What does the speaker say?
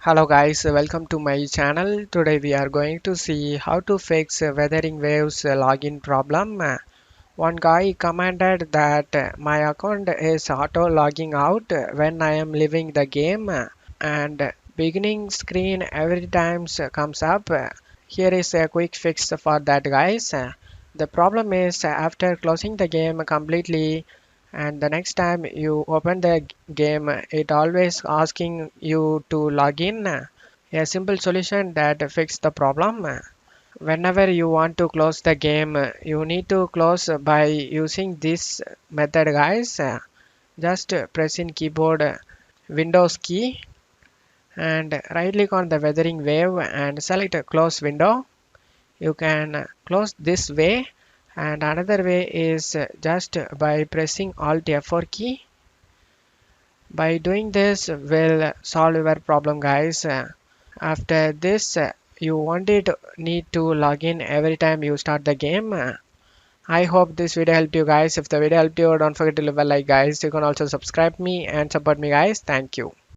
Hello guys, welcome to my channel. Today we are going to see how to fix Wuthering Waves login problem. One guy commented that my account is auto logging out when I am leaving the game and beginning screen every time comes up. Here is a quick fix for that guys. The problem is after closing the game completely and the next time you open the game it always asking you to log in. A simple solution that fix the problem. Whenever you want to close the game you need to close by using this method guys. Just press in keyboard Windows key and right click on the Wuthering Wave and select close window. You can close this way, and another way is just by pressing Alt F4 key. By doing this will solve your problem guys. After this you won't need to log in every time you start the game. I hope this video helped you guys. If the video helped you, don't forget to leave a like guys. You can also subscribe me and support me guys. Thank you.